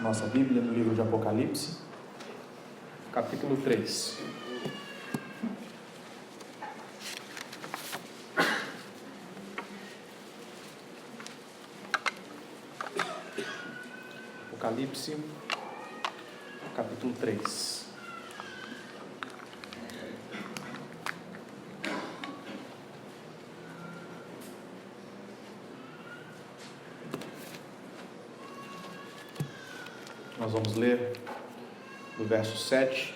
nossa Bíblia no livro de Apocalipse, capítulo 3. Apocalipse, capítulo 3. Nós vamos ler do verso 7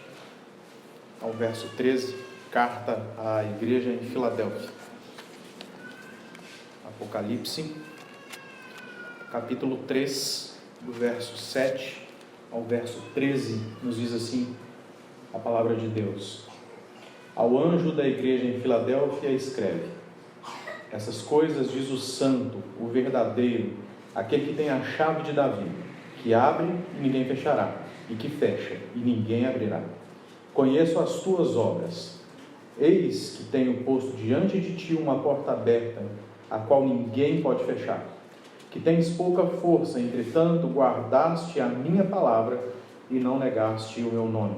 ao verso 13, carta à igreja em Filadélfia. Apocalipse, capítulo 3, do verso 7 ao verso 13, nos diz assim a palavra de Deus. Ao anjo da igreja em Filadélfia escreve: essas coisas diz o santo, o verdadeiro, aquele que tem a chave de Davi, que abre e ninguém fechará, e que fecha e ninguém abrirá. Conheço as tuas obras. Eis que tenho posto diante de ti uma porta aberta, a qual ninguém pode fechar. Que tens pouca força, entretanto guardaste a minha palavra e não negaste o meu nome.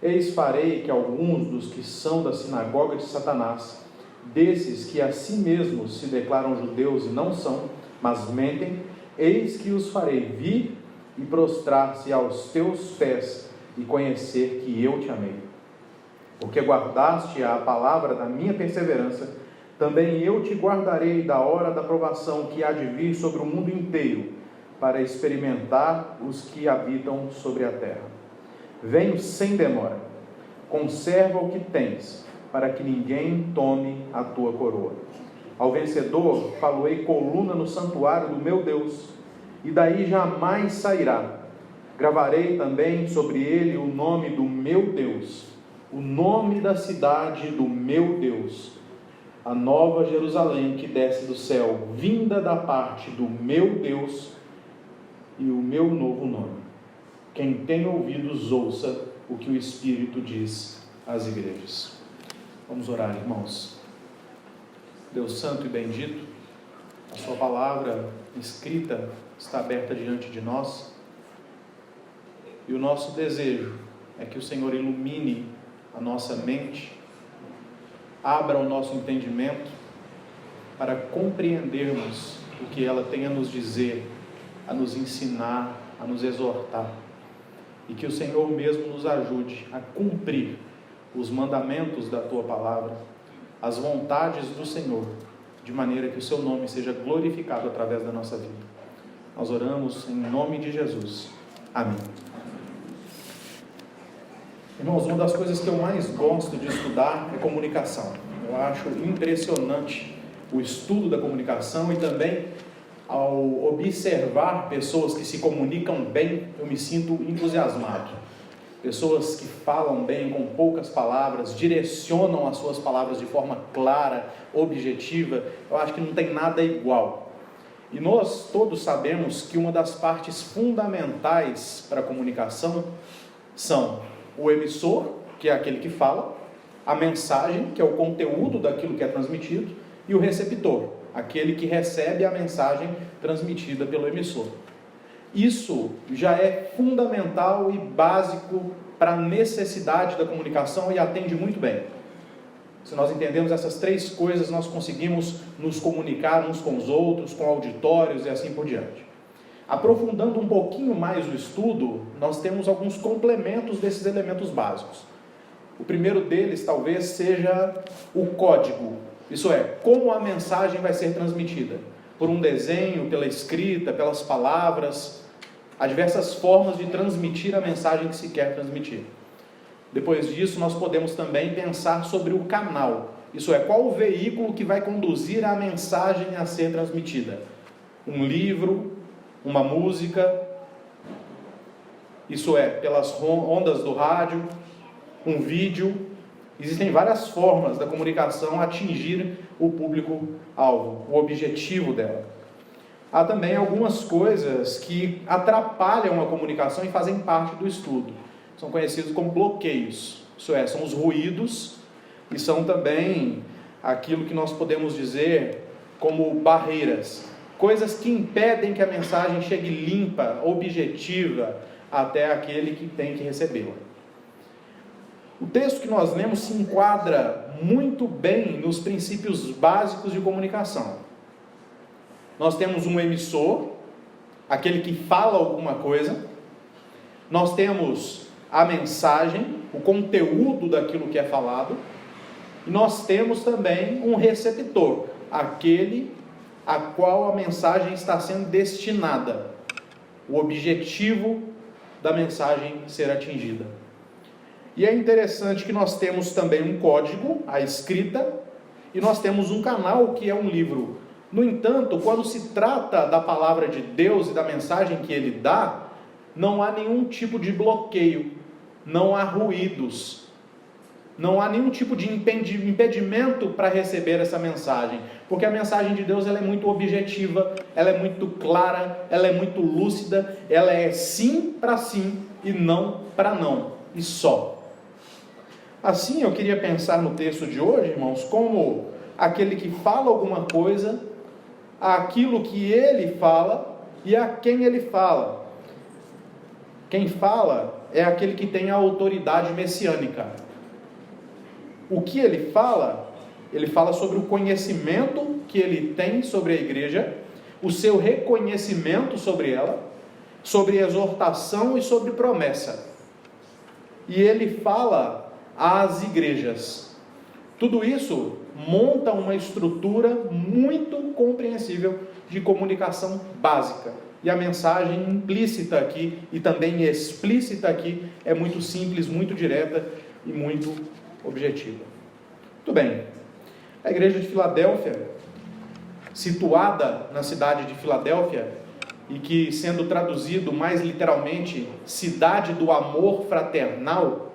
Eis farei que alguns dos que são da sinagoga de Satanás, desses que a si mesmos se declaram judeus e não são, mas mentem, eis que os farei vir e prostrar-se aos teus pés e conhecer que eu te amei. Porque guardaste a palavra da minha perseverança, também eu te guardarei da hora da provação que há de vir sobre o mundo inteiro, para experimentar os que habitam sobre a terra. Venho sem demora. Conserva o que tens, para que ninguém tome a tua coroa. Ao vencedor faloei coluna no santuário do meu Deus, e daí jamais sairá. Gravarei também sobre ele o nome do meu Deus, o nome da cidade do meu Deus, a nova Jerusalém que desce do céu, vinda da parte do meu Deus, e o meu novo nome. Quem tem ouvidos, ouça o que o Espírito diz às igrejas. Vamos orar, irmãos. Deus santo e bendito, a sua palavra escrita está aberta diante de nós, e o nosso desejo é que o Senhor ilumine a nossa mente, abra o nosso entendimento para compreendermos o que ela tem a nos dizer, a nos ensinar, a nos exortar, e que o Senhor mesmo nos ajude a cumprir os mandamentos da tua palavra, as vontades do Senhor, de maneira que o seu nome seja glorificado através da nossa vida. Nós oramos em nome de Jesus. Amém. Irmãos, uma das coisas que eu mais gosto de estudar é comunicação. Eu acho impressionante o estudo da comunicação, e também ao observar pessoas que se comunicam bem, eu me sinto entusiasmado. Pessoas que falam bem, com poucas palavras, direcionam as suas palavras de forma clara, objetiva. Eu acho que não tem nada igual. E nós todos sabemos que uma das partes fundamentais para a comunicação são o emissor, que é aquele que fala, a mensagem, que é o conteúdo daquilo que é transmitido, e o receptor, aquele que recebe a mensagem transmitida pelo emissor. Isso já é fundamental e básico para a necessidade da comunicação e atende muito bem. Se nós entendemos essas três coisas, nós conseguimos nos comunicar uns com os outros, com auditórios e assim por diante. Aprofundando um pouquinho mais o estudo, nós temos alguns complementos desses elementos básicos. O primeiro deles talvez seja o código, isso é, como a mensagem vai ser transmitida. Por um desenho, pela escrita, pelas palavras. Há diversas formas de transmitir a mensagem que se quer transmitir. Depois disso, nós podemos também pensar sobre o canal. Isso é, qual o veículo que vai conduzir a mensagem a ser transmitida. Um livro, uma música, isso é, pelas ondas do rádio, um vídeo. Existem várias formas da comunicação atingir o público-alvo, o objetivo dela. Há também algumas coisas que atrapalham a comunicação e fazem parte do estudo. São conhecidos como bloqueios. Isso é, são os ruídos, e são também aquilo que nós podemos dizer como barreiras. coisas que impedem que a mensagem chegue limpa, objetiva, até aquele que tem que recebê-la. O texto que nós lemos se enquadra muito bem nos princípios básicos de comunicação. Nós temos um emissor, aquele que fala alguma coisa. Nós temos a mensagem, o conteúdo daquilo que é falado. E nós temos também um receptor, aquele a qual a mensagem está sendo destinada, o objetivo da mensagem ser atingida. E é interessante que nós temos também um código, a escrita, e nós temos um canal que é um livro. No entanto, quando se trata da palavra de Deus e da mensagem que Ele dá, não há nenhum tipo de bloqueio, não há ruídos, não há nenhum tipo de impedimento para receber essa mensagem, porque a mensagem de Deus ela é muito objetiva, ela é muito clara, ela é muito lúcida, ela é sim para sim e não para não, e só. Assim, eu queria pensar no texto de hoje, irmãos, como aquele que fala alguma coisa, aquilo que ele fala e a quem ele fala. Quem fala é aquele que tem a autoridade messiânica. O que ele fala sobre o conhecimento que ele tem sobre a igreja, o seu reconhecimento sobre ela, sobre exortação e sobre promessa. E ele fala às igrejas. Tudo isso monta uma estrutura muito compreensível de comunicação básica. E a mensagem implícita aqui e também explícita aqui é muito simples, muito direta e muito objetiva. Muito bem. A igreja de Filadélfia, situada na cidade de Filadélfia, e que, sendo traduzido mais literalmente, cidade do amor fraternal,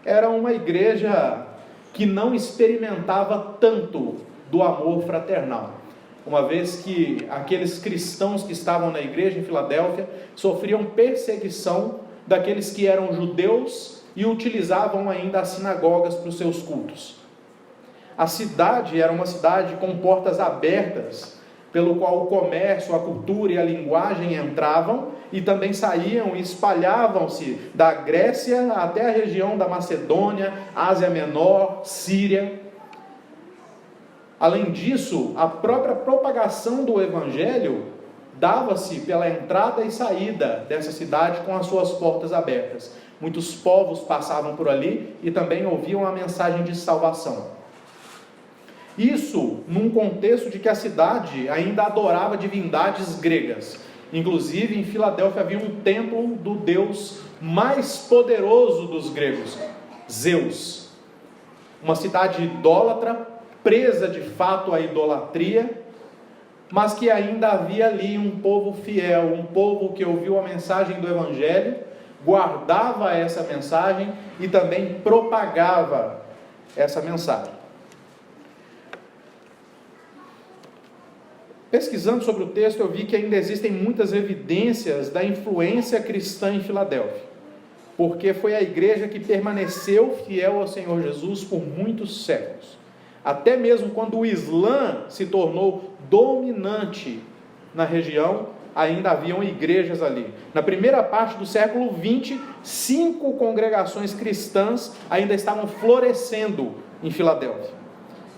era uma igreja que não experimentava tanto do amor fraternal, uma vez que aqueles cristãos que estavam na igreja em Filadélfia sofriam perseguição daqueles que eram judeus e utilizavam ainda as sinagogas para os seus cultos. A cidade era uma cidade com portas abertas, pelo qual o comércio, a cultura e a linguagem entravam e também saíam e espalhavam-se da Grécia até a região da Macedônia, Ásia Menor, Síria. Além disso, a própria propagação do Evangelho dava-se pela entrada e saída dessa cidade com as suas portas abertas. Muitos povos passavam por ali e também ouviam a mensagem de salvação. Isso num contexto de que a cidade ainda adorava divindades gregas. Inclusive, em Filadélfia havia um templo do deus mais poderoso dos gregos, Zeus. Uma cidade idólatra, presa de fato à idolatria, mas que ainda havia ali um povo fiel, um povo que ouviu a mensagem do Evangelho, guardava essa mensagem e também propagava essa mensagem. Pesquisando sobre o texto, eu vi que ainda existem muitas evidências da influência cristã em Filadélfia, porque foi a igreja que permaneceu fiel ao Senhor Jesus por muitos séculos. Até mesmo quando o Islã se tornou dominante na região, ainda haviam igrejas ali. Na primeira parte do século XX, 5 congregações cristãs ainda estavam florescendo em Filadélfia.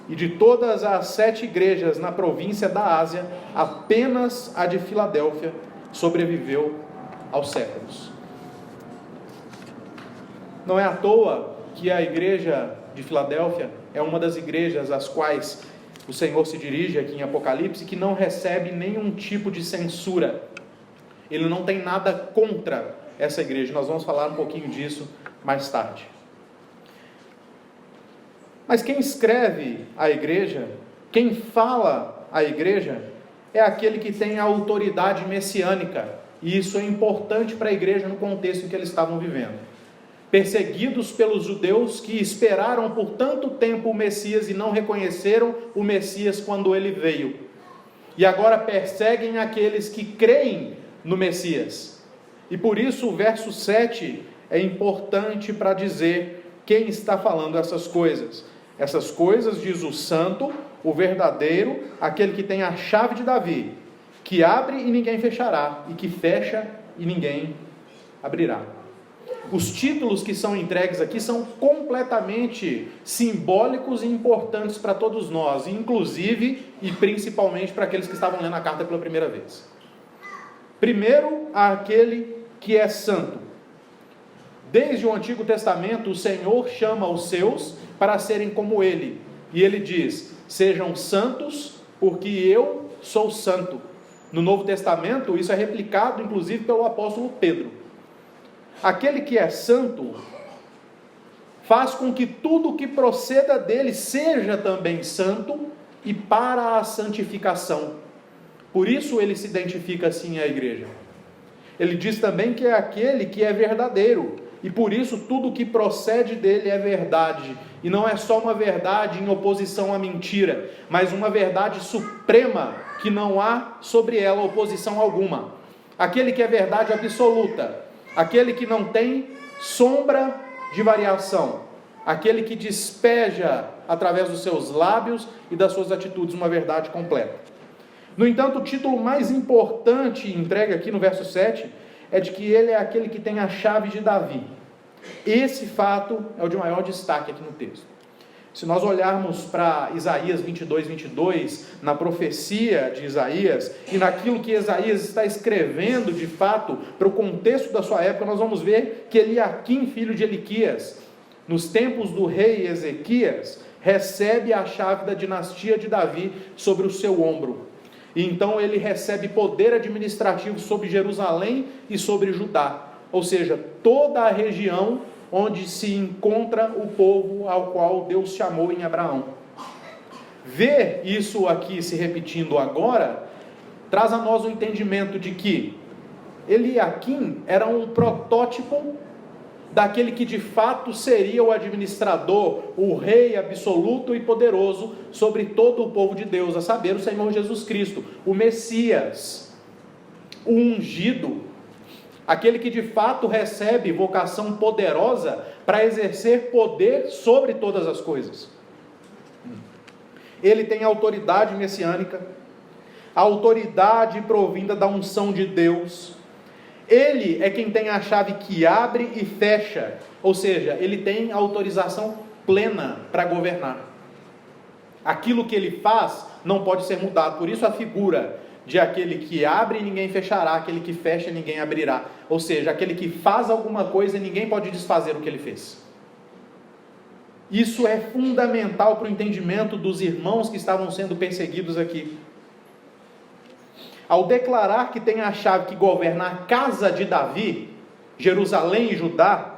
E de todas as 7 igrejas na província da Ásia, apenas a de Filadélfia sobreviveu aos séculos. Não é à toa que a igreja de Filadélfia é uma das igrejas às quais o Senhor se dirige aqui em Apocalipse, que não recebe nenhum tipo de censura. Ele não tem nada contra essa igreja. Nós vamos falar um pouquinho disso mais tarde. Mas quem escreve a igreja, quem fala a igreja, é aquele que tem a autoridade messiânica. E isso é importante para a igreja no contexto em que eles estavam vivendo. Perseguidos pelos judeus que esperaram por tanto tempo o Messias e não reconheceram o Messias quando ele veio. E agora perseguem aqueles que creem no Messias. E por isso o verso 7 é importante para dizer quem está falando essas coisas. Essas coisas diz o santo, o verdadeiro, aquele que tem a chave de Davi, que abre e ninguém fechará, e que fecha e ninguém abrirá. Os títulos que são entregues aqui são completamente simbólicos e importantes para todos nós, inclusive e principalmente para aqueles que estavam lendo a carta pela primeira vez. Primeiro, aquele que é santo. Desde o Antigo Testamento, o Senhor chama os seus para serem como Ele. E Ele diz: sejam santos, porque eu sou santo. No Novo Testamento, isso é replicado, inclusive, pelo apóstolo Pedro. Aquele que é santo faz com que tudo que proceda dele seja também santo e para a santificação. Por isso ele se identifica assim à igreja. Ele diz também que é aquele que é verdadeiro, e por isso tudo que procede dele é verdade, e não é só uma verdade em oposição à mentira, mas uma verdade suprema, que não há sobre ela oposição alguma. Aquele que é verdade absoluta, aquele que não tem sombra de variação, aquele que despeja através dos seus lábios e das suas atitudes uma verdade completa. No entanto, o título mais importante entregue aqui no verso 7 é de que ele é aquele que tem a chave de Davi. Esse fato é o de maior destaque aqui no texto. Se nós olharmos para Isaías 22, na profecia de Isaías, e naquilo que Isaías está escrevendo de fato, para o contexto da sua época, nós vamos ver que Eliaquim, filho de Eliquias, nos tempos do rei Ezequias, recebe a chave da dinastia de Davi sobre o seu ombro. E então ele recebe poder administrativo sobre Jerusalém e sobre Judá, ou seja, toda a região onde se encontra o povo ao qual Deus chamou em Abraão. Ver isso aqui se repetindo agora, traz a nós o entendimento de que Eliaquim era um protótipo daquele que de fato seria o administrador, o rei absoluto e poderoso sobre todo o povo de Deus, a saber, o Senhor Jesus Cristo, o Messias, o ungido, aquele que de fato recebe vocação poderosa para exercer poder sobre todas as coisas. Ele tem autoridade messiânica, a autoridade provinda da unção de Deus. Ele é quem tem a chave que abre e fecha, ou seja, ele tem autorização plena para governar. Aquilo que ele faz não pode ser mudado, por isso a figura de aquele que abre e ninguém fechará, aquele que fecha e ninguém abrirá, ou seja, aquele que faz alguma coisa e ninguém pode desfazer o que ele fez. Isso é fundamental para o entendimento dos irmãos que estavam sendo perseguidos aqui. Ao declarar que tem a chave que governa a casa de Davi, Jerusalém e Judá,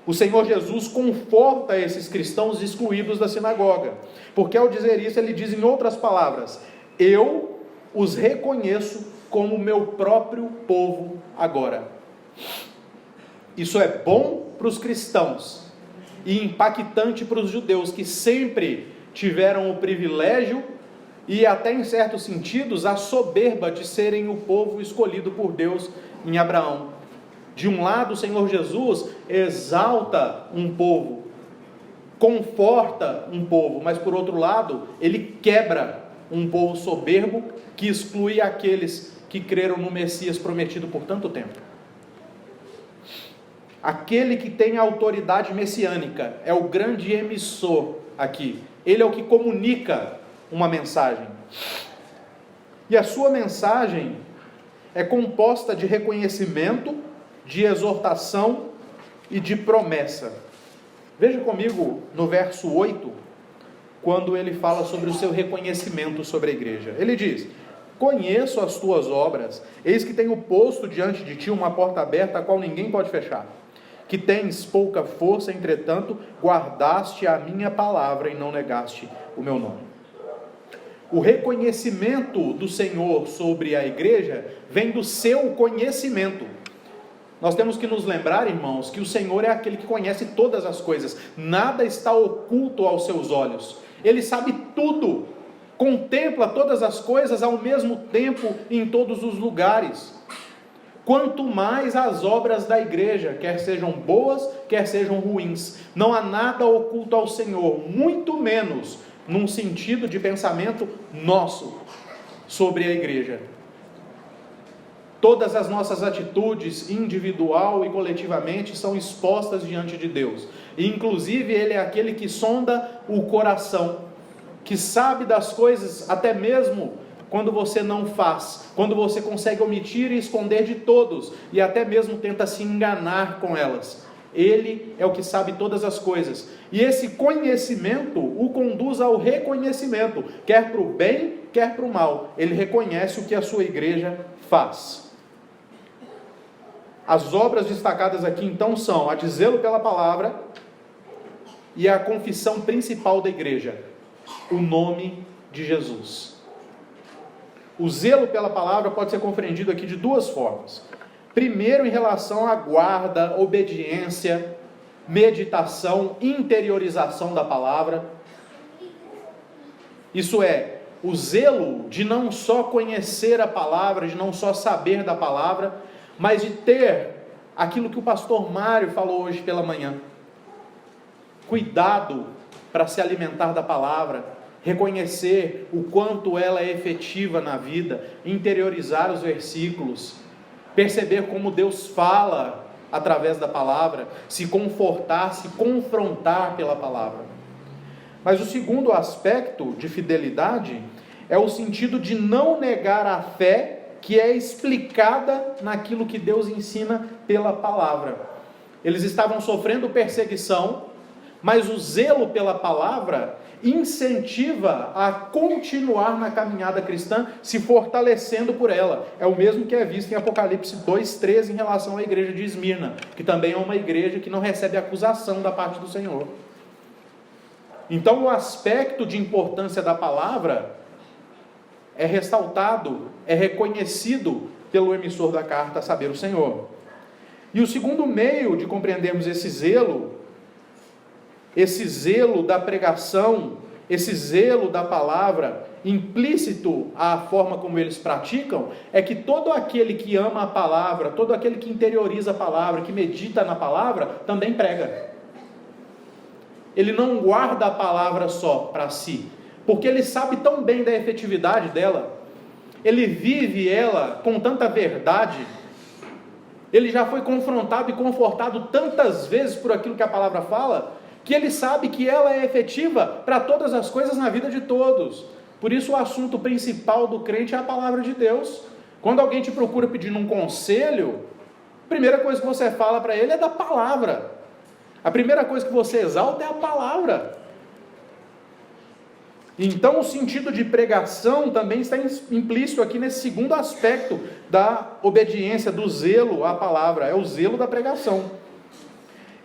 o Senhor Jesus conforta esses cristãos excluídos da sinagoga, porque ao dizer isso ele diz em outras palavras: eu os reconheço como meu próprio povo agora. Isso é bom para os cristãos e impactante para os judeus, que sempre tiveram o privilégio e até em certos sentidos a soberba de serem o povo escolhido por Deus em Abraão. De um lado, o Senhor Jesus exalta um povo, conforta um povo, mas por outro lado, ele quebra um povo soberbo que exclui aqueles que creram no Messias prometido por tanto tempo. Aquele que tem a autoridade messiânica é o grande emissor aqui. Ele é o que comunica uma mensagem. E a sua mensagem é composta de reconhecimento, de exortação e de promessa. Veja comigo no verso 8, quando ele fala sobre o seu reconhecimento sobre a igreja. Ele diz: conheço as tuas obras, eis que tenho posto diante de ti uma porta aberta, a qual ninguém pode fechar. Que tens pouca força, entretanto, guardaste a minha palavra e não negaste o meu nome. O reconhecimento do Senhor sobre a igreja vem do seu conhecimento. Nós temos que nos lembrar, irmãos, que o Senhor é aquele que conhece todas as coisas. Nada está oculto aos seus olhos. Ele sabe tudo. Contempla todas as coisas ao mesmo tempo em todos os lugares. Quanto mais as obras da igreja, quer sejam boas, quer sejam ruins. Não há nada oculto ao Senhor, muito menos num sentido de pensamento nosso sobre a igreja. Todas as nossas atitudes, individual e coletivamente, são expostas diante de Deus. E, inclusive, Ele é aquele que sonda o coração, que sabe das coisas, até mesmo quando você não faz, quando você consegue omitir e esconder de todos, e até mesmo tenta se enganar com elas. Ele é o que sabe todas as coisas. E esse conhecimento o conduz ao reconhecimento, quer para o bem, quer para o mal. Ele reconhece o que a sua igreja faz. As obras destacadas aqui então são a de zelo pela palavra e a confissão principal da igreja, o nome de Jesus. O zelo pela palavra pode ser compreendido aqui de duas formas. Primeiro, em relação à guarda, obediência, meditação, interiorização da palavra. Isso é, o zelo de não só conhecer a palavra, de não só saber da palavra, mas de ter aquilo que o pastor Mário falou hoje pela manhã. Cuidado para se alimentar da palavra, reconhecer o quanto ela é efetiva na vida, interiorizar os versículos, perceber como Deus fala através da palavra, se confortar, se confrontar pela palavra. Mas o segundo aspecto de fidelidade é o sentido de não negar a fé que é explicada naquilo que Deus ensina pela palavra. Eles estavam sofrendo perseguição, mas o zelo pela palavra incentiva a continuar na caminhada cristã, se fortalecendo por ela. É o mesmo que é visto em Apocalipse 2:13 em relação à igreja de Esmirna, que também é uma igreja que não recebe acusação da parte do Senhor. Então o aspecto de importância da palavra é ressaltado, é reconhecido pelo emissor da carta, a saber, o Senhor. E o segundo meio de compreendermos esse zelo da pregação, esse zelo da palavra, implícito à forma como eles praticam, é que todo aquele que ama a palavra, todo aquele que interioriza a palavra, que medita na palavra, também prega. Ele não guarda a palavra só para si, porque ele sabe tão bem da efetividade dela, ele vive ela com tanta verdade, ele já foi confrontado e confortado tantas vezes por aquilo que a palavra fala, que ele sabe que ela é efetiva para todas as coisas na vida de todos. Por isso o assunto principal do crente é a palavra de Deus. Quando alguém te procura pedindo um conselho, a primeira coisa que você fala para ele é da palavra. A primeira coisa que você exalta é a palavra. Então o sentido de pregação também está implícito aqui nesse segundo aspecto da obediência, do zelo à palavra, é o zelo da pregação.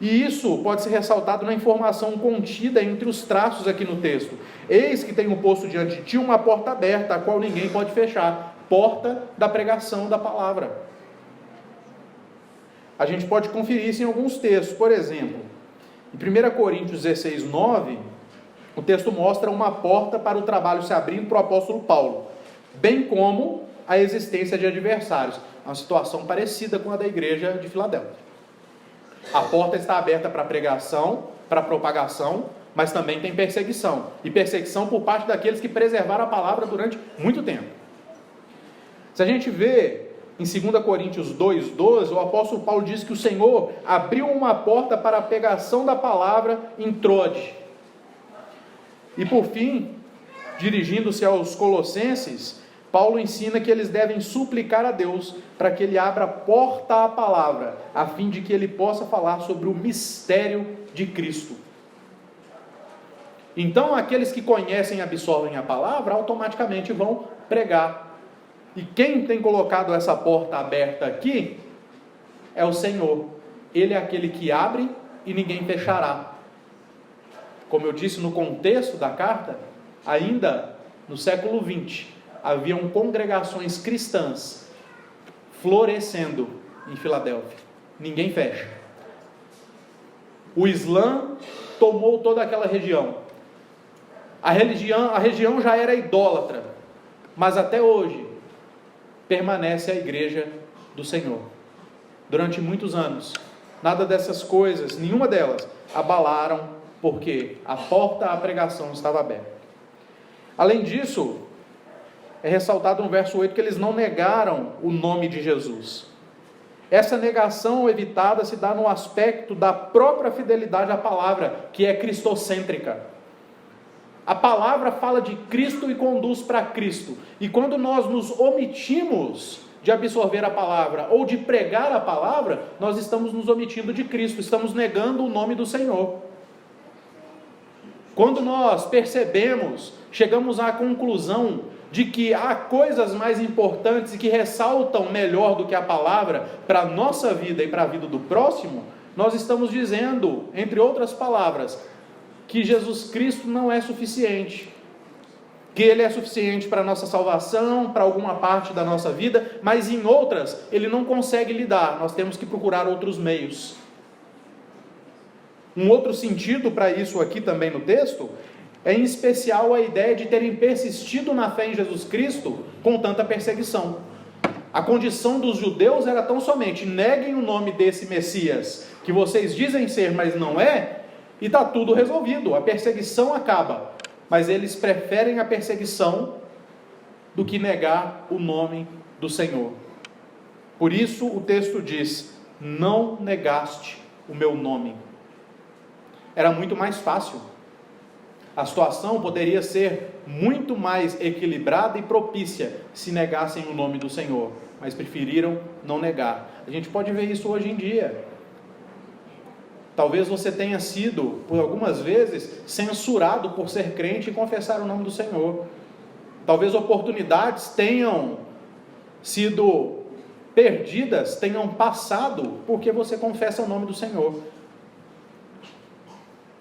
E isso pode ser ressaltado na informação contida entre os traços aqui no texto. Eis que tenho posto diante de ti uma porta aberta, a qual ninguém pode fechar. Porta da pregação da palavra. A gente pode conferir isso em alguns textos. Por exemplo, em 1 Coríntios 16:9, o texto mostra uma porta para o trabalho se abrindo para o apóstolo Paulo, bem como a existência de adversários. Uma situação parecida com a da igreja de Filadélfia. A porta está aberta para pregação, para propagação, mas também tem perseguição. E perseguição por parte daqueles que preservaram a palavra durante muito tempo. Se a gente vê em 2 Coríntios 2:12, o apóstolo Paulo diz que o Senhor abriu uma porta para a pregação da palavra em Troade. E por fim, dirigindo-se aos Colossenses, Paulo ensina que eles devem suplicar a Deus para que Ele abra porta à palavra, a fim de que Ele possa falar sobre o mistério de Cristo. Então, aqueles que conhecem e absorvem a palavra, automaticamente vão pregar. E quem tem colocado essa porta aberta aqui, é o Senhor. Ele é aquele que abre e ninguém fechará. Como eu disse no contexto da carta, ainda no século XX, haviam congregações cristãs florescendo em Filadélfia. Ninguém fecha. O Islã tomou toda aquela região. A região já era idólatra, mas até hoje permanece a igreja do Senhor. Durante muitos anos, nada dessas coisas, nenhuma delas, abalaram, porque a porta à pregação estava aberta. Além disso, é ressaltado no verso 8 que eles não negaram o nome de Jesus. Essa negação evitada se dá no aspecto da própria fidelidade à palavra, que é cristocêntrica. A palavra fala de Cristo e conduz para Cristo. E quando nós nos omitimos de absorver a palavra ou de pregar a palavra, nós estamos nos omitindo de Cristo, estamos negando o nome do Senhor. Quando nós percebemos, chegamos à conclusão de que há coisas mais importantes e que ressaltam melhor do que a palavra para a nossa vida e para a vida do próximo, nós estamos dizendo, entre outras palavras, que Jesus Cristo não é suficiente, que Ele é suficiente para a nossa salvação, para alguma parte da nossa vida, mas em outras Ele não consegue lidar, nós temos que procurar outros meios. Um outro sentido para isso aqui também no texto, é em especial a ideia de terem persistido na fé em Jesus Cristo com tanta perseguição. A condição dos judeus era tão somente: neguem o nome desse Messias, que vocês dizem ser, mas não é, e está tudo resolvido, a perseguição acaba. Mas eles preferem a perseguição do que negar o nome do Senhor. Por isso o texto diz: não negaste o meu nome. Era muito mais fácil. A situação poderia ser muito mais equilibrada e propícia se negassem o nome do Senhor, mas preferiram não negar. A gente pode ver isso hoje em dia. Talvez você tenha sido, por algumas vezes, censurado por ser crente e confessar o nome do Senhor. Talvez oportunidades tenham sido perdidas, tenham passado, porque você confessa o nome do Senhor.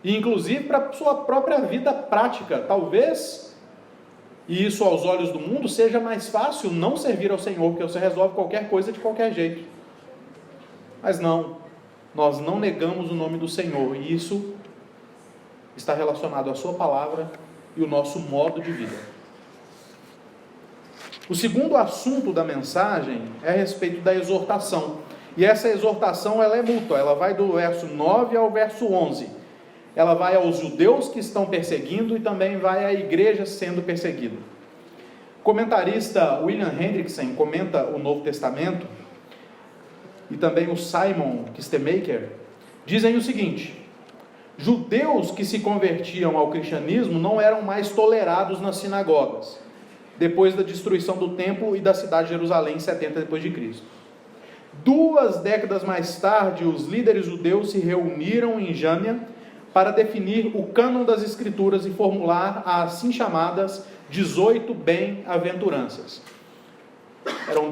E inclusive para a sua própria vida prática, talvez, e isso aos olhos do mundo, seja mais fácil não servir ao Senhor, porque você resolve qualquer coisa de qualquer jeito. Mas não, nós não negamos o nome do Senhor, e isso está relacionado à sua palavra e o nosso modo de vida. O segundo assunto da mensagem é a respeito da exortação, e essa exortação ela é mútua, ela vai do verso 9 ao verso 11. Ela vai aos judeus que estão perseguindo e também vai à igreja sendo perseguida. O comentarista William Hendrickson comenta o Novo Testamento, e também o Simon Kistemaker, dizem o seguinte: judeus que se convertiam ao cristianismo não eram mais tolerados nas sinagogas, depois da destruição do templo e da cidade de Jerusalém em 70 d.C. 2 décadas mais tarde, os líderes judeus se reuniram em Jâmia para definir o cânon das Escrituras e formular as assim chamadas 18 bem-aventuranças. Eram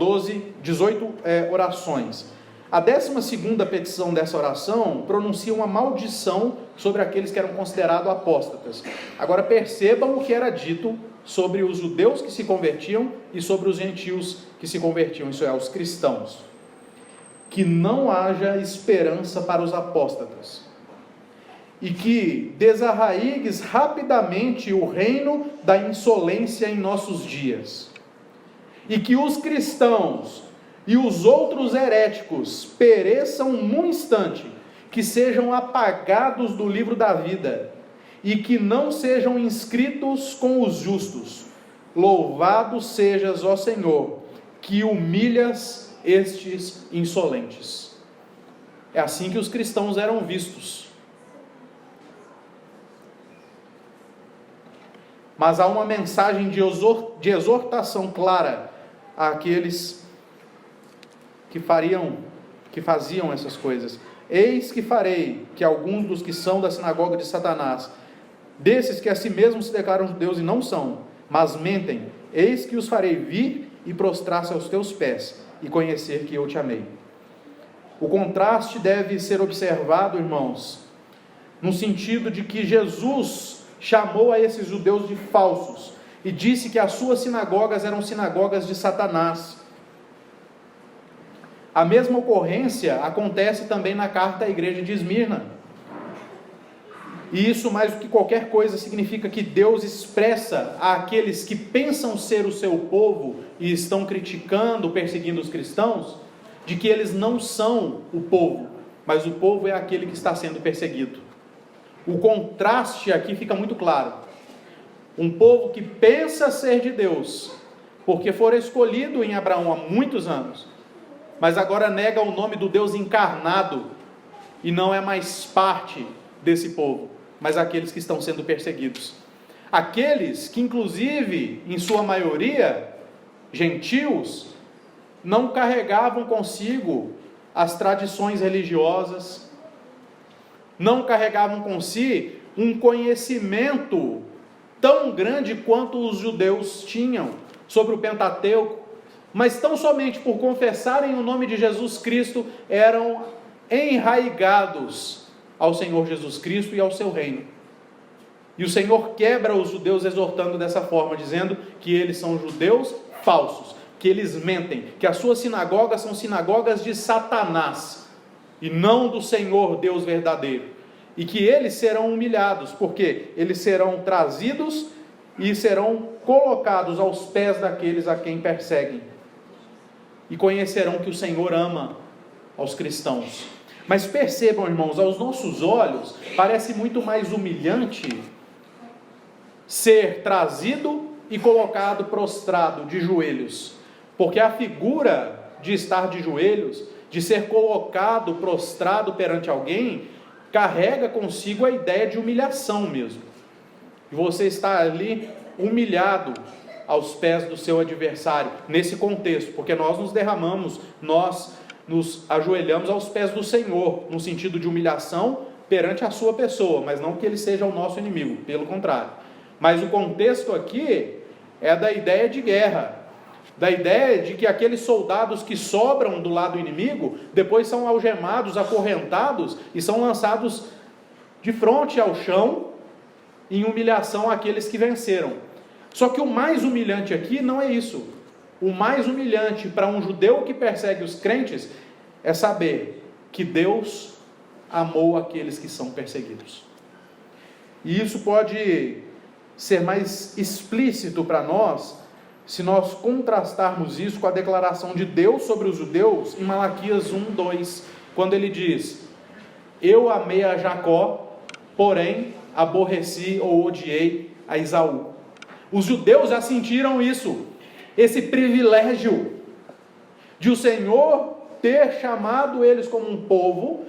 18 orações. A 12ª petição dessa oração pronuncia uma maldição sobre aqueles que eram considerados apóstatas. Agora percebam o que era dito sobre os judeus que se convertiam e sobre os gentios que se convertiam, isso é, os cristãos. Que não haja esperança para os apóstatas, e que desarraigues rapidamente o reino da insolência em nossos dias, e que os cristãos e os outros heréticos pereçam num instante, que sejam apagados do livro da vida, e que não sejam inscritos com os justos. Louvado sejas, ó Senhor, que humilhas estes insolentes. É assim que os cristãos eram vistos. Mas há uma mensagem de exortação clara àqueles que faziam essas coisas. Eis que farei que alguns dos que são da sinagoga de Satanás, desses que a si mesmos se declaram judeus e não são, mas mentem, eis que os farei vir e prostrar-se aos teus pés, e conhecer que eu te amei. O contraste deve ser observado, irmãos, no sentido de que Jesus chamou a esses judeus de falsos, e disse que as suas sinagogas eram sinagogas de Satanás. A mesma ocorrência acontece também na carta à igreja de Esmirna. E isso, mais do que qualquer coisa, significa que Deus expressa àqueles que pensam ser o seu povo e estão criticando, perseguindo os cristãos, de que eles não são o povo, mas o povo é aquele que está sendo perseguido. O contraste aqui fica muito claro. Um povo que pensa ser de Deus, porque fora escolhido em Abraão há muitos anos, mas agora nega o nome do Deus encarnado e não é mais parte desse povo, mas aqueles que estão sendo perseguidos. Aqueles que, inclusive, em sua maioria, gentios, não carregavam consigo as tradições religiosas, não carregavam com si um conhecimento tão grande quanto os judeus tinham sobre o Pentateuco, mas tão somente por confessarem o nome de Jesus Cristo, eram enraigados ao Senhor Jesus Cristo e ao seu reino. E o Senhor quebra os judeus exortando dessa forma, dizendo que eles são judeus falsos, que eles mentem, que as suas sinagogas são sinagogas de Satanás, e não do Senhor Deus verdadeiro. E que eles serão humilhados, porque eles serão trazidos e serão colocados aos pés daqueles a quem perseguem. E conhecerão que o Senhor ama aos cristãos. Mas percebam, irmãos, aos nossos olhos, parece muito mais humilhante ser trazido e colocado prostrado de joelhos. Porque a figura de estar de joelhos, de ser colocado prostrado perante alguém, carrega consigo a ideia de humilhação mesmo. Você está ali humilhado aos pés do seu adversário, nesse contexto, porque nós nos derramamos, nós nos ajoelhamos aos pés do Senhor, no sentido de humilhação perante a sua pessoa, mas não que ele seja o nosso inimigo, pelo contrário. Mas o contexto aqui é da ideia de guerra, da ideia de que aqueles soldados que sobram do lado inimigo, depois são algemados, acorrentados e são lançados de frente ao chão, em humilhação àqueles que venceram. Só que o mais humilhante aqui não é isso. O mais humilhante para um judeu que persegue os crentes é saber que Deus amou aqueles que são perseguidos. E isso pode ser mais explícito para nós, se nós contrastarmos isso com a declaração de Deus sobre os judeus em Malaquias 1:2, quando ele diz: eu amei a Jacó, porém aborreci ou odiei a Esaú. Os judeus já sentiram isso, esse privilégio de o Senhor ter chamado eles como um povo,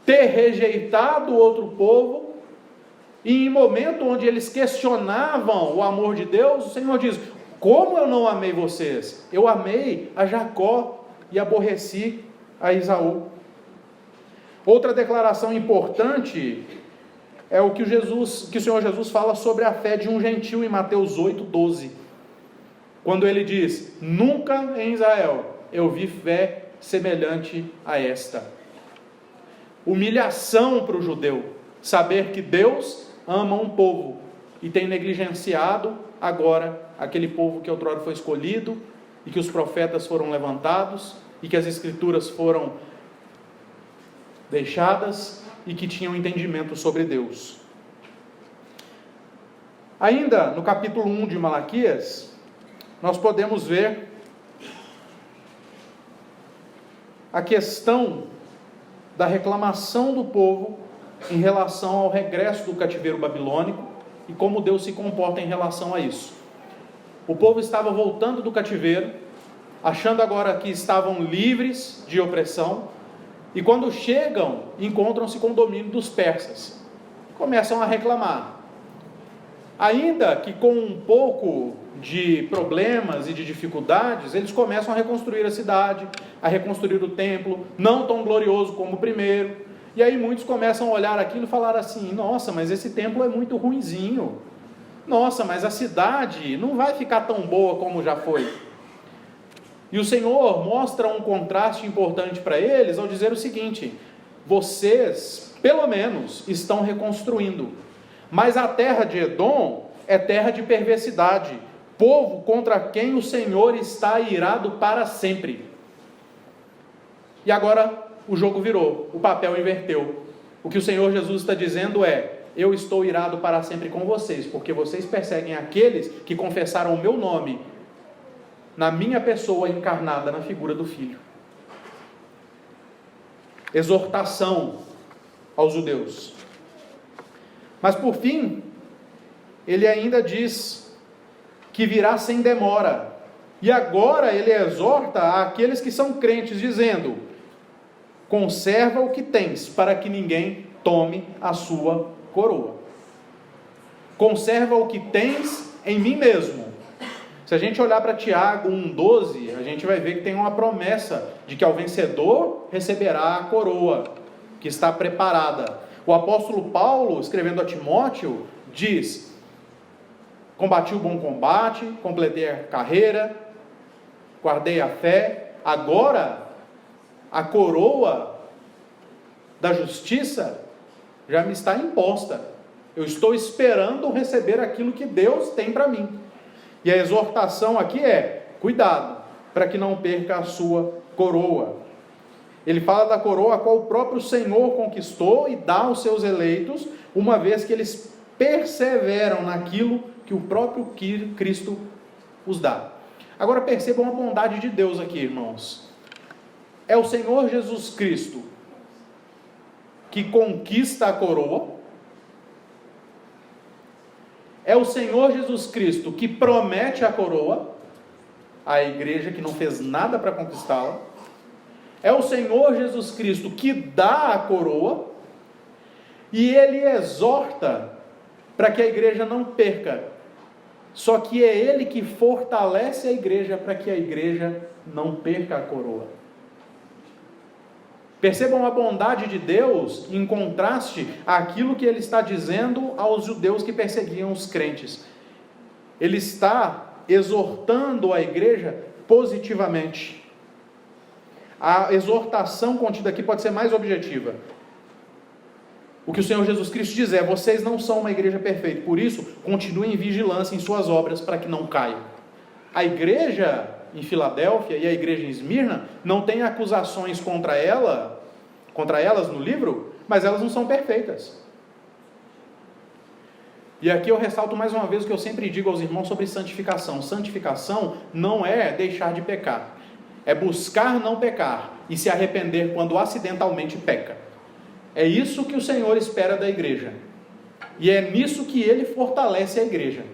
ter rejeitado outro povo, e em momento onde eles questionavam o amor de Deus, o Senhor diz: como eu não amei vocês? Eu amei a Jacó e aborreci a Esaú. Outra declaração importante é o que o Senhor Jesus fala sobre a fé de um gentio em Mateus 8:12, quando ele diz: nunca em Israel eu vi fé semelhante a esta. Humilhação para o judeu, saber que Deus ama um povo e tem negligenciado agora aquele povo que outrora foi escolhido, e que os profetas foram levantados, e que as escrituras foram deixadas, e que tinham entendimento sobre Deus. Ainda no capítulo 1 de Malaquias, nós podemos ver a questão da reclamação do povo em relação ao regresso do cativeiro babilônico, e como Deus se comporta em relação a isso. O povo estava voltando do cativeiro, achando agora que estavam livres de opressão, e quando chegam, encontram-se com o domínio dos persas. Começam a reclamar. Ainda que com um pouco de problemas e de dificuldades, eles começam a reconstruir a cidade, a reconstruir o templo, não tão glorioso como o primeiro. E aí muitos começam a olhar aquilo e falar assim: nossa, mas esse templo é muito ruinzinho. Nossa, mas a cidade não vai ficar tão boa como já foi. E o Senhor mostra um contraste importante para eles ao dizer o seguinte: vocês, pelo menos, estão reconstruindo, mas a terra de Edom é terra de perversidade, povo contra quem o Senhor está irado para sempre. E agora o jogo virou, o papel inverteu. O que o Senhor Jesus está dizendo é: eu estou irado para sempre com vocês, porque vocês perseguem aqueles que confessaram o meu nome na minha pessoa encarnada na figura do Filho. Exortação aos judeus. Mas por fim, ele ainda diz que virá sem demora E agora ele exorta aqueles que são crentes, dizendo: conserva o que tens, para que ninguém tome a sua coroa. Conserva o que tens em mim mesmo. Se a gente olhar para Tiago 1,12, a gente vai ver que tem uma promessa de que ao vencedor receberá a coroa, que está preparada. O apóstolo Paulo, escrevendo a Timóteo, diz: combati o bom combate, completei a carreira, guardei a fé, agora a coroa da justiça já me está imposta. Eu estou esperando receber aquilo que Deus tem para mim. E a exortação aqui é: cuidado, para que não perca a sua coroa. Ele fala da coroa a qual o próprio Senhor conquistou e dá aos seus eleitos, uma vez que eles perseveram naquilo que o próprio Cristo os dá. Agora percebam a bondade de Deus aqui, irmãos. É o Senhor Jesus Cristo que conquista a coroa. É o Senhor Jesus Cristo que promete a coroa à igreja que não fez nada para conquistá-la. É o Senhor Jesus Cristo que dá a coroa. E Ele exorta para que a igreja não perca. Só que é Ele que fortalece a igreja para que a igreja não perca a coroa. Percebam a bondade de Deus em contraste àquilo que Ele está dizendo aos judeus que perseguiam os crentes. Ele está exortando a igreja positivamente. A exortação contida aqui pode ser mais objetiva. O que o Senhor Jesus Cristo diz é: vocês não são uma igreja perfeita, por isso, continuem em vigilância em suas obras para que não caiam. A igreja em Filadélfia e a igreja em Esmirna não tem acusações contra elas no livro, mas elas não são perfeitas. E aqui eu ressalto mais uma vez o que eu sempre digo aos irmãos sobre santificação. Santificação não é deixar de pecar, é buscar não pecar e se arrepender quando acidentalmente peca. É isso que o Senhor espera da igreja. E é nisso que Ele fortalece a igreja.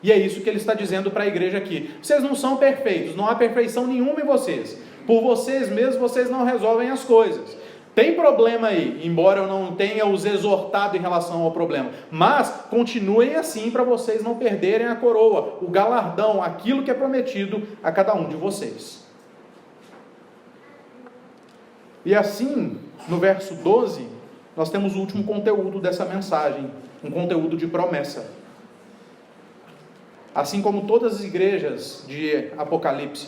E é isso que Ele está dizendo para a igreja aqui. Vocês não são perfeitos, não há perfeição nenhuma em vocês. Por vocês mesmos, vocês não resolvem as coisas. Tem problema aí, embora eu não tenha os exortado em relação ao problema. Mas continuem assim para vocês não perderem a coroa, o galardão, aquilo que é prometido a cada um de vocês. E assim, no verso 12, nós temos o último conteúdo dessa mensagem, um conteúdo de promessa. Assim como todas as igrejas de Apocalipse,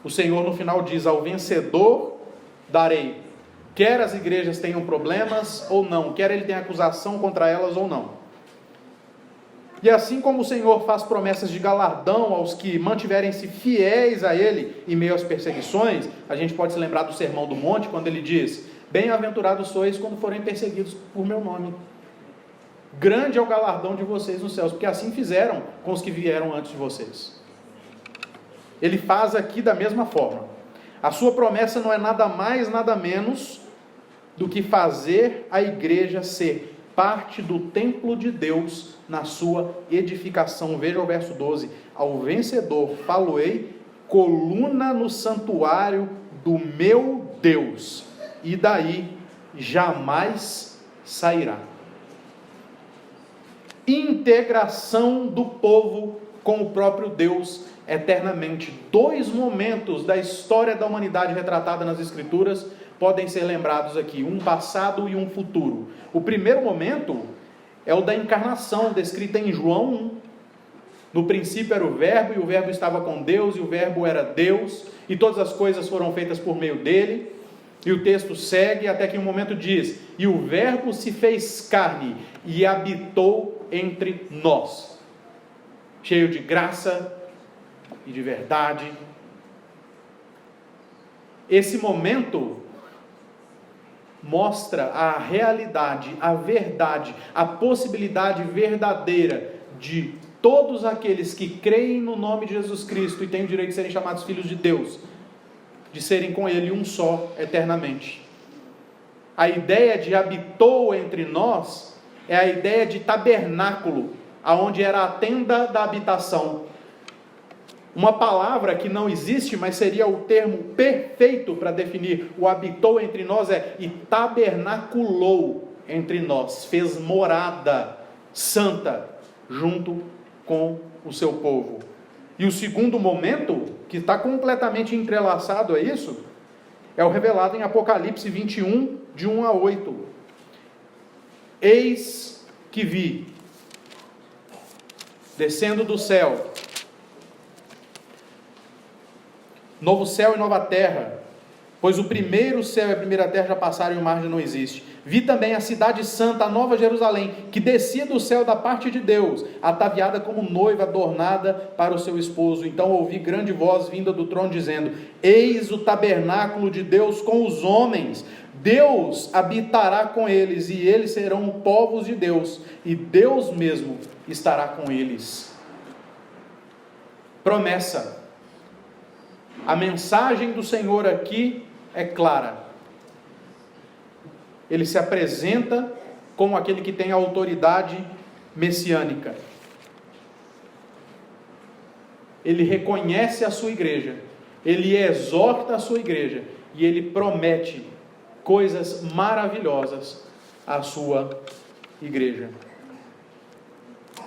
o Senhor no final diz: ao vencedor darei, quer as igrejas tenham problemas ou não, quer ele tenha acusação contra elas ou não. E assim como o Senhor faz promessas de galardão aos que mantiverem-se fiéis a Ele em meio às perseguições, a gente pode se lembrar do Sermão do Monte, quando Ele diz: bem-aventurados sois quando forem perseguidos por meu nome. Grande é o galardão de vocês nos céus, porque assim fizeram com os que vieram antes de vocês. Ele faz aqui da mesma forma. A sua promessa não é nada mais, nada menos do que fazer a igreja ser parte do templo de Deus na sua edificação. Veja o verso 12: ao vencedor falo-ei coluna no santuário do meu Deus, e daí jamais sairá. Integração do povo com o próprio Deus eternamente. Dois momentos da história da humanidade retratada nas Escrituras podem ser lembrados aqui, um passado e um futuro. O primeiro momento é o da encarnação, descrita em João 1. No princípio era o Verbo, e o Verbo estava com Deus, e o Verbo era Deus, e todas as coisas foram feitas por meio dele. E o texto segue até que um momento diz: e o Verbo se fez carne e habitou entre nós, cheio de graça e de verdade. Esse momento mostra a realidade, a verdade, a possibilidade verdadeira de todos aqueles que creem no nome de Jesus Cristo e têm o direito de serem chamados filhos de Deus, de serem com Ele um só eternamente. A ideia de habitou entre nós é a ideia de tabernáculo, aonde era a tenda da habitação. Uma palavra que não existe, mas seria o termo perfeito para definir o habitou entre nós e tabernaculou entre nós, fez morada santa junto com o seu povo. E o segundo momento, que está completamente entrelaçado a isso, é o revelado em Apocalipse 21, de 1 a 8. Eis que vi, descendo do céu, novo céu e nova terra, pois o primeiro céu e a primeira terra já passaram e o mar já não existe. Vi também a cidade santa, a nova Jerusalém, que descia do céu da parte de Deus, ataviada como noiva adornada para o seu esposo. Então ouvi grande voz vinda do trono dizendo: eis o tabernáculo de Deus com os homens, Deus habitará com eles, e eles serão povos de Deus, e Deus mesmo estará com eles. Promessa. A mensagem do Senhor aqui é clara. Ele se apresenta como aquele que tem a autoridade messiânica. Ele reconhece a sua igreja, ele exorta a sua igreja, e ele promete coisas maravilhosas à sua igreja.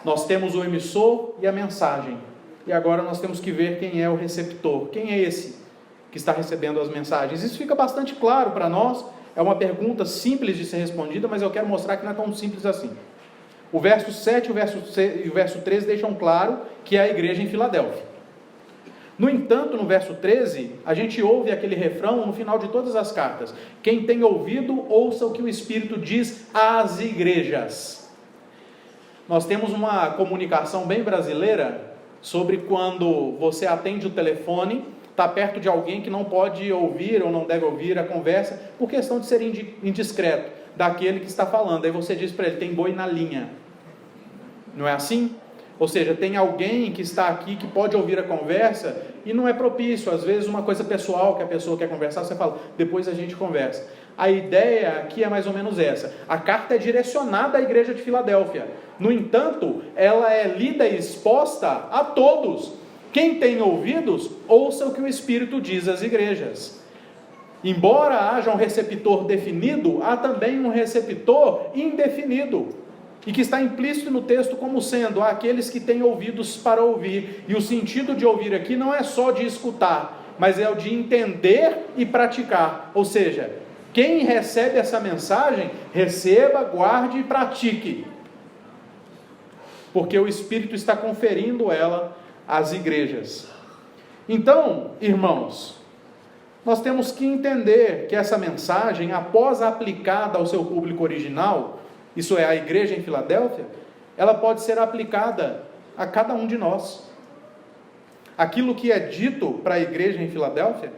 Nós temos o emissor e a mensagem, e agora nós temos que ver quem é o receptor. Quem é esse que está recebendo as mensagens? Isso fica bastante claro para nós. É uma pergunta simples de ser respondida, mas eu quero mostrar que não é tão simples assim. O verso 7 e o verso 13 deixam claro que é a igreja em Filadélfia. No entanto, no verso 13, a gente ouve aquele refrão no final de todas as cartas: quem tem ouvido, ouça o que o Espírito diz às igrejas. Nós temos uma comunicação bem brasileira sobre quando você atende o telefone, está perto de alguém que não pode ouvir ou não deve ouvir a conversa, por questão de ser indiscreto daquele que está falando. Aí você diz para ele: tem boi na linha. Não é assim? Ou seja, tem alguém que está aqui que pode ouvir a conversa e não é propício. Às vezes uma coisa pessoal que a pessoa quer conversar, você fala: depois a gente conversa. A ideia aqui é mais ou menos essa. A carta é direcionada à igreja de Filadélfia. No entanto, ela é lida e exposta a todos. Quem tem ouvidos, ouça o que o Espírito diz às igrejas. Embora haja um receptor definido, há também um receptor indefinido, e que está implícito no texto como sendo aqueles que têm ouvidos para ouvir. E o sentido de ouvir aqui não é só de escutar, mas é o de entender e praticar. Ou seja, quem recebe essa mensagem, receba, guarde e pratique, porque o Espírito está conferindo ela às igrejas. Então, irmãos, nós temos que entender que essa mensagem, após aplicada ao seu público original, isso é, a igreja em Filadélfia, ela pode ser aplicada a cada um de nós. Aquilo que é dito para a igreja em Filadélfia,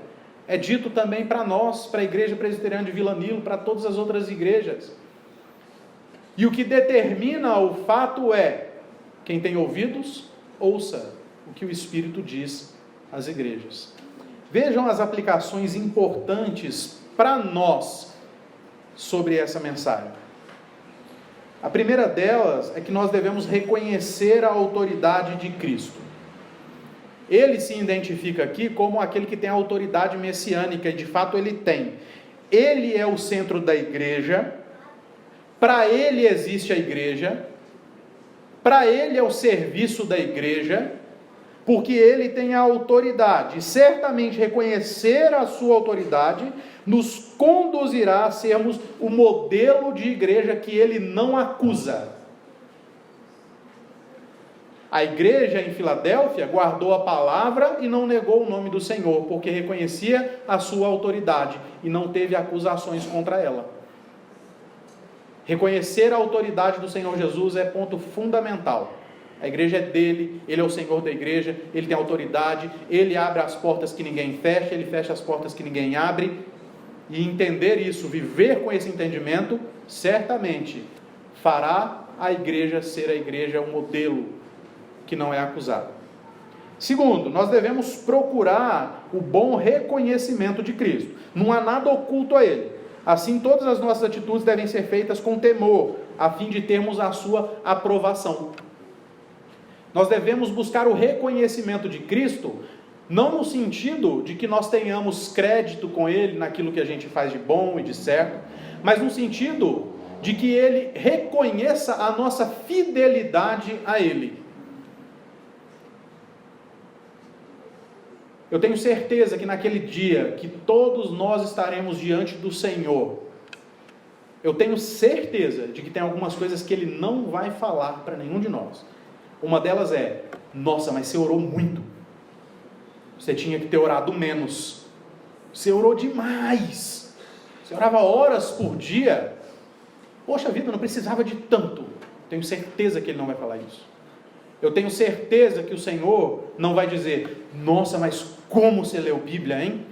é dito também para nós, para a igreja presbiteriana de Vila Nilo, para todas as outras igrejas. E o que determina o fato é: quem tem ouvidos, ouça o que o Espírito diz às igrejas. Vejam as aplicações importantes para nós sobre essa mensagem. A primeira delas é que nós devemos reconhecer a autoridade de Cristo. Ele se identifica aqui como aquele que tem a autoridade messiânica, e de fato ele tem. Ele é o centro da igreja, para ele existe a igreja, para ele é o serviço da igreja, porque ele tem a autoridade. E certamente reconhecer a sua autoridade nos conduzirá a sermos o modelo de igreja que ele não acusa. A igreja em Filadélfia guardou a palavra e não negou o nome do Senhor, porque reconhecia a sua autoridade e não teve acusações contra ela. Reconhecer a autoridade do Senhor Jesus é ponto fundamental. A igreja é dele, ele é o Senhor da igreja, ele tem autoridade, ele abre as portas que ninguém fecha, ele fecha as portas que ninguém abre. E entender isso, viver com esse entendimento, certamente fará a igreja ser a igreja um modelo que não é acusado. Segundo, nós devemos procurar o bom reconhecimento de Cristo. Não há nada oculto a ele. Assim, todas as nossas atitudes devem ser feitas com temor, a fim de termos a sua aprovação. Nós devemos buscar o reconhecimento de Cristo, não no sentido de que nós tenhamos crédito com Ele naquilo que a gente faz de bom e de certo, mas no sentido de que Ele reconheça a nossa fidelidade a Ele. Eu tenho certeza que naquele dia que todos nós estaremos diante do Senhor, eu tenho certeza de que tem algumas coisas que Ele não vai falar para nenhum de nós. Uma delas é: nossa, mas você orou muito. Você tinha que ter orado menos. Você orou demais. Você orava horas por dia. Poxa vida, não precisava de tanto. Tenho certeza que Ele não vai falar isso. Eu tenho certeza que o Senhor não vai dizer: nossa, mas como você leu Bíblia, hein?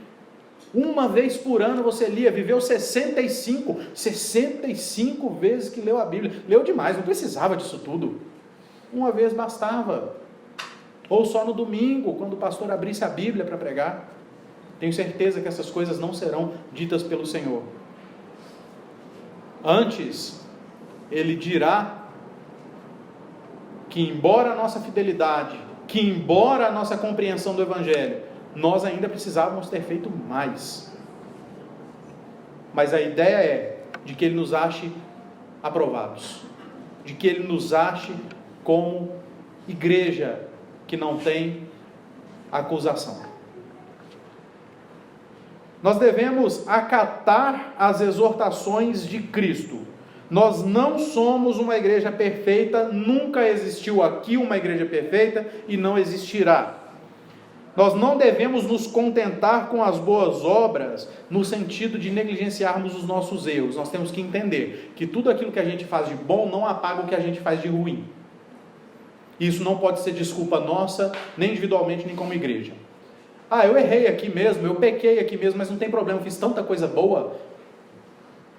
Uma vez por ano você lia, viveu 65 vezes que leu a Bíblia. Leu demais, não precisava disso tudo. Uma vez bastava. Ou só no domingo, quando o pastor abrisse a Bíblia para pregar. Tenho certeza que essas coisas não serão ditas pelo Senhor. Antes, Ele dirá que embora a nossa fidelidade, que embora a nossa compreensão do Evangelho, nós ainda precisávamos ter feito mais. Mas a ideia é de que Ele nos ache aprovados, de que Ele nos ache como igreja que não tem acusação. Nós devemos acatar as exortações de Cristo. Nós não somos uma igreja perfeita, nunca existiu aqui uma igreja perfeita e não existirá. Nós não devemos nos contentar com as boas obras no sentido de negligenciarmos os nossos erros. Nós temos que entender que tudo aquilo que a gente faz de bom não apaga o que a gente faz de ruim. Isso não pode ser desculpa nossa, nem individualmente, nem como igreja. Ah, eu errei aqui mesmo, eu pequei aqui mesmo, mas não tem problema, eu fiz tanta coisa boa.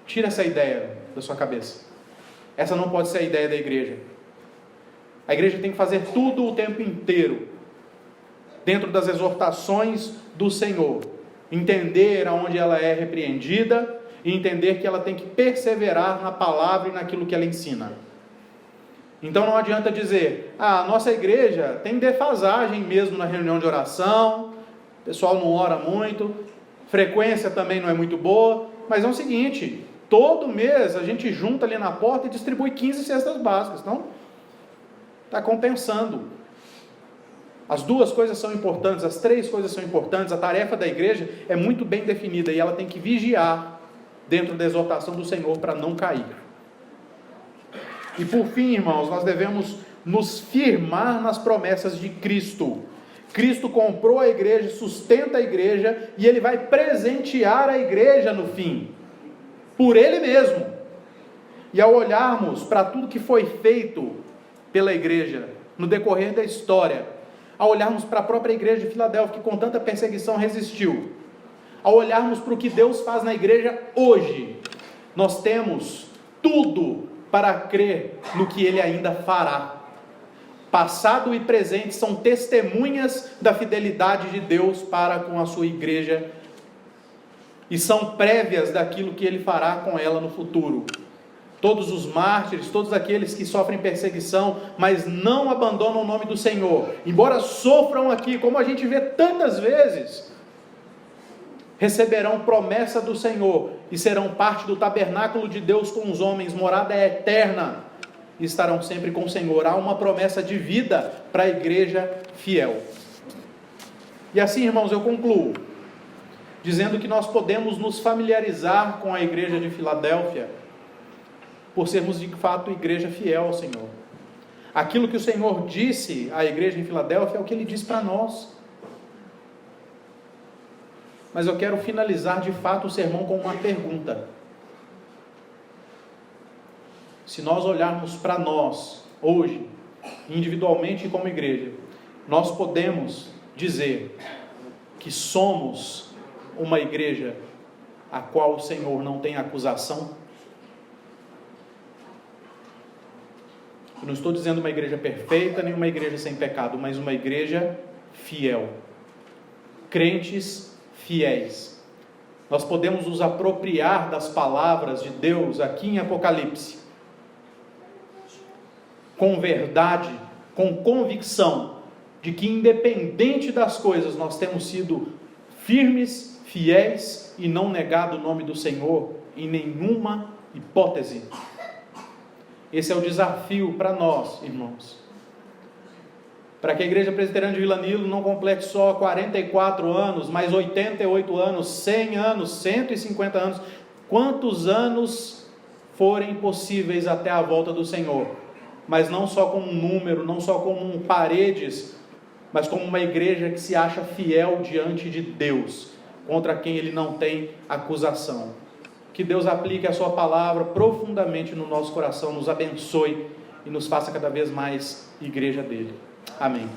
Tira essa ideia da sua cabeça. Essa não pode ser a ideia da igreja. A igreja tem que fazer tudo o tempo inteiro, dentro das exortações do Senhor. Entender aonde ela é repreendida e entender que ela tem que perseverar na palavra e naquilo que ela ensina. Então não adianta dizer: a nossa igreja tem defasagem mesmo na reunião de oração, o pessoal não ora muito, frequência também não é muito boa, mas é o seguinte: todo mês a gente junta ali na porta e distribui 15 cestas básicas, então está compensando. As duas coisas são importantes, as três coisas são importantes. A tarefa da igreja é muito bem definida e ela tem que vigiar dentro da exortação do Senhor para não cair. E por fim, irmãos, nós devemos nos firmar nas promessas de Cristo. Cristo comprou a igreja, sustenta a igreja e Ele vai presentear a igreja no fim, por Ele mesmo. E ao olharmos para tudo que foi feito pela igreja no decorrer da história, ao olharmos para a própria igreja de Filadélfia, que com tanta perseguição resistiu, ao olharmos para o que Deus faz na igreja hoje, nós temos tudo para crer no que Ele ainda fará. Passado e presente são testemunhas da fidelidade de Deus para com a sua igreja e são prévias daquilo que Ele fará com ela no futuro. Todos os mártires, todos aqueles que sofrem perseguição, mas não abandonam o nome do Senhor, embora sofram aqui, como a gente vê tantas vezes, receberão promessa do Senhor e serão parte do tabernáculo de Deus com os homens, morada eterna, e estarão sempre com o Senhor. Há uma promessa de vida para a igreja fiel. E assim, irmãos, eu concluo dizendo que nós podemos nos familiarizar com a igreja de Filadélfia por sermos de fato igreja fiel ao Senhor. Aquilo que o Senhor disse à igreja em Filadélfia é o que Ele diz para nós. Mas eu quero finalizar de fato o sermão com uma pergunta. Se nós olharmos para nós, hoje, individualmente e como igreja, nós podemos dizer que somos uma igreja a qual o Senhor não tem acusação? Eu não estou dizendo uma igreja perfeita, nem uma igreja sem pecado, mas uma igreja fiel. Crentes fiéis. Nós podemos nos apropriar das palavras de Deus aqui em Apocalipse, com verdade, com convicção de que, independente das coisas, nós temos sido firmes, fiéis e não negado o nome do Senhor em nenhuma hipótese. Esse é o desafio para nós, irmãos. Para que a Igreja Presbiteriana de Vila Nilo não complete só 44 anos, mas 88 anos, 100 anos, 150 anos, quantos anos forem possíveis até a volta do Senhor, mas não só como um número, não só como paredes, mas como uma igreja que se acha fiel diante de Deus, contra quem Ele não tem acusação. Que Deus aplique a sua palavra profundamente no nosso coração, nos abençoe e nos faça cada vez mais igreja dele. Amém.